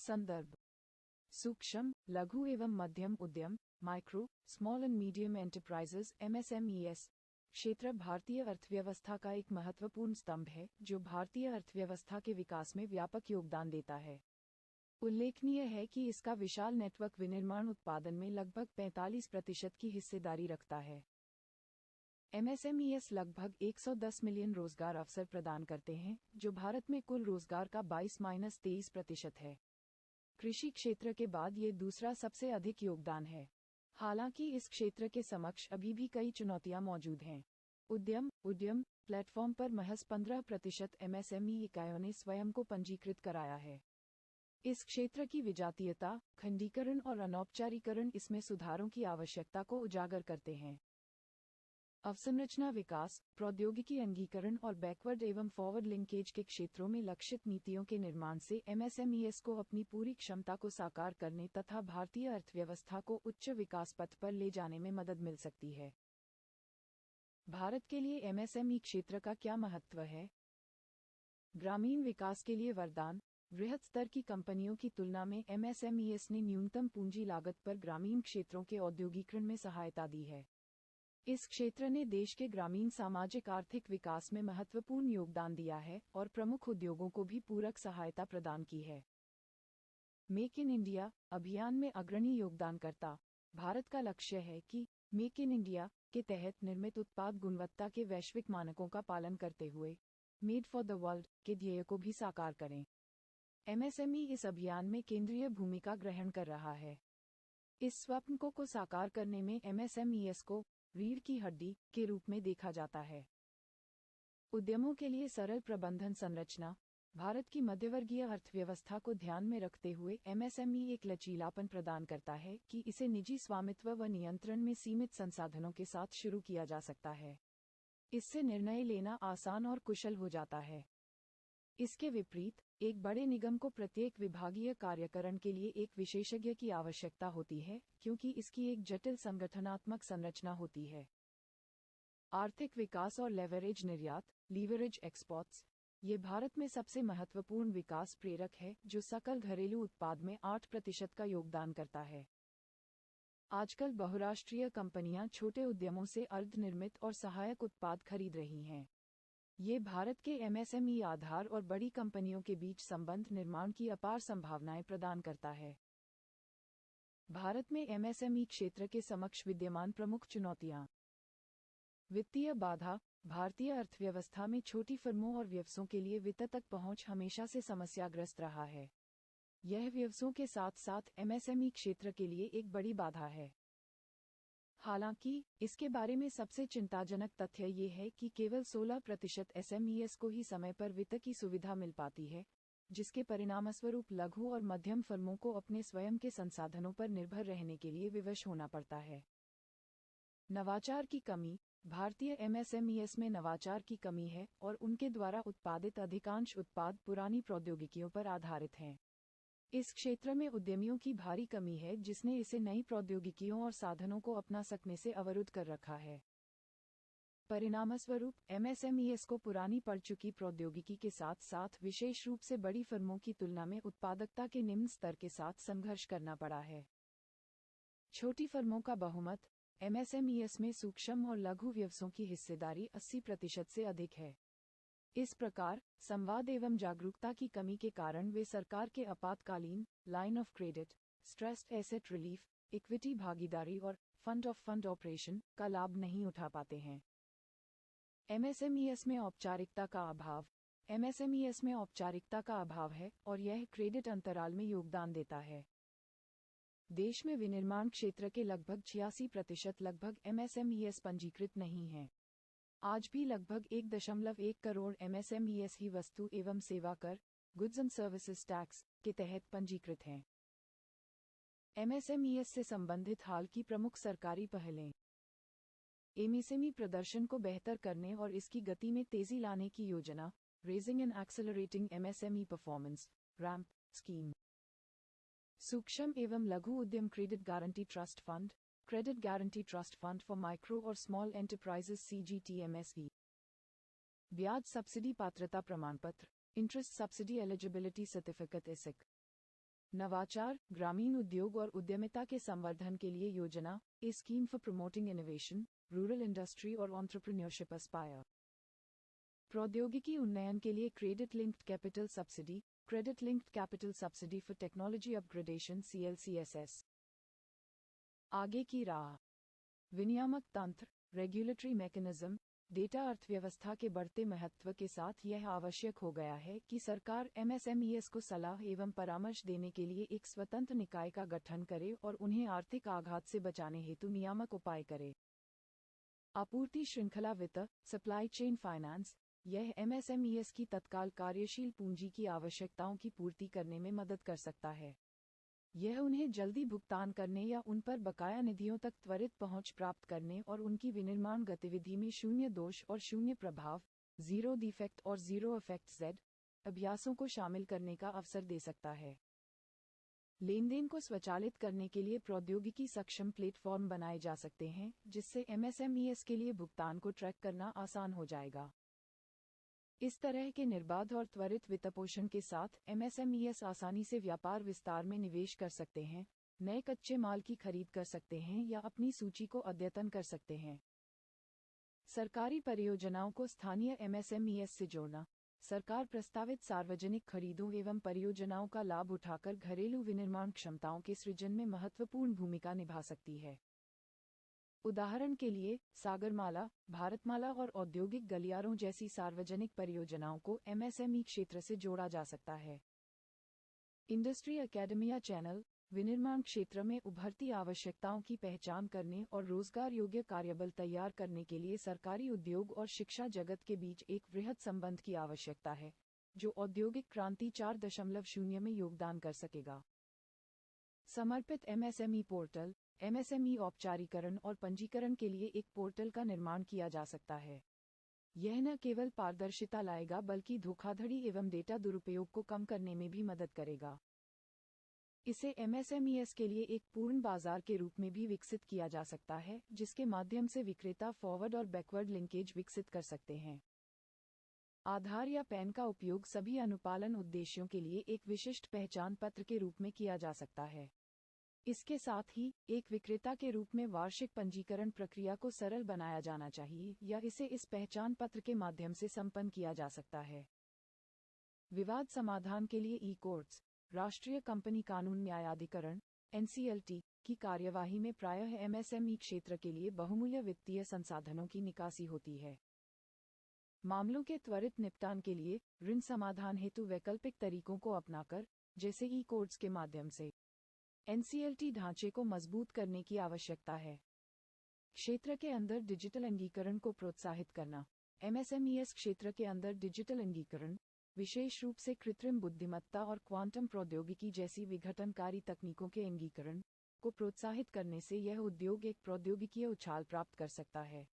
संदर्भ सूक्ष्म, लघु एवं मध्यम उद्यम micro, small and medium enterprises MSMES क्षेत्र भारतीय अर्थव्यवस्था का एक महत्वपूर्ण स्तंभ है जो भारतीय अर्थव्यवस्था के विकास में व्यापक योगदान देता है। उल्लेखनीय है कि इसका विशाल नेटवर्क विनिर्माण उत्पादन में लगभग 45% की हिस्सेदारी रखता है। MSMES लगभग 110 मिलियन रोजगार अवसर प्रदान करते हैं, जो भारत में कुल रोजगार का 22-23% है। कृषि क्षेत्र के बाद ये दूसरा सबसे अधिक योगदान है। हालांकि इस क्षेत्र के समक्ष अभी भी कई चुनौतियां मौजूद हैं। उद्यम प्लेटफॉर्म पर महज 15% MSME इकाइयों ने स्वयं को पंजीकृत कराया है। इस क्षेत्र की विजातीयता, खंडीकरण और अनौपचारीकरण इसमें सुधारों की आवश्यकता को उजागर करते हैं। अवसंरचना विकास, प्रौद्योगिकी अंगीकरण और बैकवर्ड एवं फॉरवर्ड लिंकेज के क्षेत्रों में लक्षित नीतियों के निर्माण से MSMES को अपनी पूरी क्षमता को साकार करने तथा भारतीय अर्थव्यवस्था को उच्च विकास पथ पर ले जाने में मदद मिल सकती है। भारत के लिए MSME क्षेत्र का क्या महत्व है? ग्रामीण विकास के लिए वरदान। वृहद स्तर की कंपनियों की तुलना में MSMES ने न्यूनतम पूंजी लागत पर ग्रामीण क्षेत्रों के औद्योगिकरण में सहायता दी है। इस क्षेत्र ने देश के ग्रामीण सामाजिक आर्थिक विकास में महत्वपूर्ण योगदान दिया है और प्रमुख उद्योगों को भी पूरक सहायता प्रदान की है। मेक इन इंडिया अभियान में अग्रणी योगदानकर्ता। भारत का लक्ष्य है कि मेक इन इंडिया के तहत निर्मित उत्पाद गुणवत्ता के वैश्विक मानकों का पालन करते हुए मेड फॉर द वर्ल्ड के ध्येय को भी साकार करें। MSME इस अभियान में केंद्रीय भूमिका ग्रहण कर रहा है। इस स्वप्न को साकार करने में MSMES को रीढ़ की हड्डी के रूप में देखा जाता है। उद्यमों के लिए सरल प्रबंधन संरचना। भारत की मध्यवर्गीय अर्थव्यवस्था को ध्यान में रखते हुए MSME एक लचीलापन प्रदान करता है कि इसे निजी स्वामित्व व नियंत्रण में सीमित संसाधनों के साथ शुरू किया जा सकता है। इससे निर्णय लेना आसान और कुशल हो जाता है। इसके विपरीत, एक बड़े निगम को प्रत्येक विभागीय कार्यकरण के लिए एक विशेषज्ञ की आवश्यकता होती है, क्योंकि इसकी एक जटिल संगठनात्मक संरचना होती है। आर्थिक विकास और लेवरेज निर्यात, लीवरेज एक्सपोर्ट्स, ये भारत में सबसे महत्वपूर्ण विकास प्रेरक है जो सकल घरेलू उत्पाद में 8% का योगदान करता है। आजकल बहुराष्ट्रीय कंपनियां छोटे उद्यमों से अर्धनिर्मित और सहायक उत्पाद खरीद रही हैं। ये भारत के MSME आधार और बड़ी कंपनियों के बीच संबंध निर्माण की अपार संभावनाएं प्रदान करता है। भारत में MSME क्षेत्र के समक्ष विद्यमान प्रमुख चुनौतियां। वित्तीय बाधा। भारतीय अर्थव्यवस्था में छोटी फर्मों और व्यवसायों के लिए वित्त तक पहुंच हमेशा से समस्याग्रस्त रहा है। यह व्यवसायों के साथ साथ MSME क्षेत्र के लिए एक बड़ी बाधा है। हालांकि, इसके बारे में सबसे चिंताजनक तथ्य ये है कि केवल 16% SMES को ही समय पर वित्त की सुविधा मिल पाती है, जिसके परिणामस्वरूप लघु और मध्यम फर्मों को अपने स्वयं के संसाधनों पर निर्भर रहने के लिए विवश होना पड़ता है। नवाचार की कमी। भारतीय MSMES में नवाचार की कमी है और उनके द्वारा उत्पादित अधिकांश उत्पाद पुरानी प्रौद्योगिकियों पर आधारित हैं। इस क्षेत्र में उद्यमियों की भारी कमी है जिसने इसे नई प्रौद्योगिकियों और साधनों को अपना सकने से अवरुद्ध कर रखा है। परिणामस्वरूप MSMES को पुरानी पड़ चुकी प्रौद्योगिकी के साथ साथ विशेष रूप से बड़ी फर्मों की तुलना में उत्पादकता के निम्न स्तर के साथ संघर्ष करना पड़ा है। छोटी फर्मों का बहुमत। MSMES में सूक्ष्म और लघु व्यवसायों की हिस्सेदारी 80% से अधिक है। इस प्रकार, संवाद एवं जागरूकता की कमी के कारण वे सरकार के आपातकालीन line of credit, stressed asset relief, equity भागीदारी और फंड ऑफ फंड ऑपरेशन का लाभ नहीं उठा पाते हैं। MSMES में औपचारिकता का अभाव। MSMES में औपचारिकता का अभाव है और यह क्रेडिट अंतराल में योगदान देता है। देश में विनिर्माण क्षेत्र के लगभग 86% लगभग MSMES पंजीकृत नहीं हैं। आज भी लगभग 1.1 करोड़ MSMES ही वस्तु एवं सेवा कर, गुड्स एंड सर्विसेज टैक्स, के तहत पंजीकृत हैं। MSMES से संबंधित हाल की प्रमुख सरकारी पहलें। MSME प्रदर्शन को बेहतर करने और इसकी गति में तेजी लाने की योजना, raising and accelerating MSME performance, ramp scheme. सूक्ष्म एवं लघु उद्यम credit guarantee trust fund, credit guarantee trust fund for micro और स्मॉल एंटरप्राइजेस CGTMSE। ब्याज सब्सिडी पात्रता प्रमाणपत्र, interest subsidy eligibility certificate ISIC। नवाचार, ग्रामीण उद्योग और उद्यमिता के संवर्धन के लिए योजना, a scheme for promoting innovation, rural industry और एंटरप्रेन्योरशिप एस्पायर। प्रौद्योगिकी उन्नयन के लिए credit linked capital subsidy, credit linked capital subsidy for technology upgradation CLCSS। आगे की राह। विनियामक तंत्र, रेगुलेटरी मैकेनिज्म, डेटा अर्थव्यवस्था के बढ़ते महत्व के साथ यह आवश्यक हो गया है कि सरकार MSMEs को सलाह एवं परामर्श देने के लिए एक स्वतंत्र निकाय का गठन करे और उन्हें आर्थिक आघात से बचाने हेतु नियामक उपाय करे। आपूर्ति श्रृंखला वित्त, सप्लाई चेन फाइनेंस, यह MSMEs की तत्काल कार्यशील पूंजी की आवश्यकताओं की पूर्ति करने में मदद कर सकता है। यह उन्हें जल्दी भुगतान करने या उन पर बकाया निधियों तक त्वरित पहुंच प्राप्त करने और उनकी विनिर्माण गतिविधि में शून्य दोष और शून्य प्रभाव, जीरो डिफेक्ट और जीरो इफेक्ट Z अभ्यासों को शामिल करने का अवसर दे सकता है। लेनदेन को स्वचालित करने के लिए प्रौद्योगिकी सक्षम प्लेटफॉर्म बनाए जा सकते हैं, जिससे MSMEs के लिए भुगतान को ट्रैक करना आसान हो जाएगा। इस तरह के निर्बाध और त्वरित वित्तपोषण के साथ MSMEs आसानी से व्यापार विस्तार में निवेश कर सकते हैं, नए कच्चे माल की खरीद कर सकते हैं या अपनी सूची को अद्यतन कर सकते हैं। सरकारी परियोजनाओं को स्थानीय MSMEs से जोड़ना। सरकार प्रस्तावित सार्वजनिक खरीदों एवं परियोजनाओं का लाभ उठाकर घरेलू विनिर्माण क्षमताओं के सृजन में महत्वपूर्ण भूमिका निभा सकती है। उदाहरण के लिए, सागरमाला, भारतमाला और औद्योगिक गलियारों जैसी सार्वजनिक परियोजनाओं को MSME क्षेत्र से जोड़ा जा सकता है। इंडस्ट्री एकेडमिया चैनल, विनिर्माण क्षेत्र में उभरती आवश्यकताओं की पहचान करने और रोजगार योग्य कार्यबल तैयार करने के लिए सरकारी उद्योग और शिक्षा जगत के बीच एक वृहद संबंध की आवश्यकता है, जो औद्योगिक क्रांति 4.0 में योगदान कर सकेगा। समर्पित MSME पोर्टल, MSME औपचारीकरण और पंजीकरण के लिए एक पोर्टल का निर्माण किया जा सकता है। यह न केवल पारदर्शिता लाएगा बल्कि धोखाधड़ी एवं डेटा दुरुपयोग को कम करने में भी मदद करेगा। इसे MSMEs के लिए एक पूर्ण बाजार के रूप में भी विकसित किया जा सकता है, जिसके माध्यम से विक्रेता फॉरवर्ड और बैकवर्ड लिंकेज विकसित कर सकते हैं। आधार या पैन का उपयोग सभी अनुपालन उद्देश्यों के लिए एक विशिष्ट पहचान पत्र के रूप में किया जा सकता है। इसके साथ ही, एक विक्रेता के रूप में वार्षिक पंजीकरण प्रक्रिया को सरल बनाया जाना चाहिए या इसे इस पहचान पत्र के माध्यम से संपन्न किया जा सकता है। विवाद समाधान के लिए ई-कोर्ट्स, राष्ट्रीय कंपनी कानून न्यायाधिकरण NCLT की कार्यवाही में प्रायः MSME क्षेत्र के लिए बहुमूल्य वित्तीय संसाधनों की निकासी होती है। मामलों के त्वरित निपटान के लिए ऋण समाधान हेतु वैकल्पिक तरीकों को अपनाकर, जैसे ई-कोर्ट्स के माध्यम से, NCLT ढांचे को मजबूत करने की आवश्यकता है। क्षेत्र के अंदर डिजिटल अंगीकरण को प्रोत्साहित करना। MSMEs क्षेत्र के अंदर डिजिटल अंगीकरण, विशेष रूप से कृत्रिम बुद्धिमत्ता और क्वांटम प्रौद्योगिकी जैसी विघटनकारी तकनीकों के अंगीकरण को प्रोत्साहित करने से यह उद्योग एक प्रौद्योगिकीय उछाल प्राप्त कर सकता है।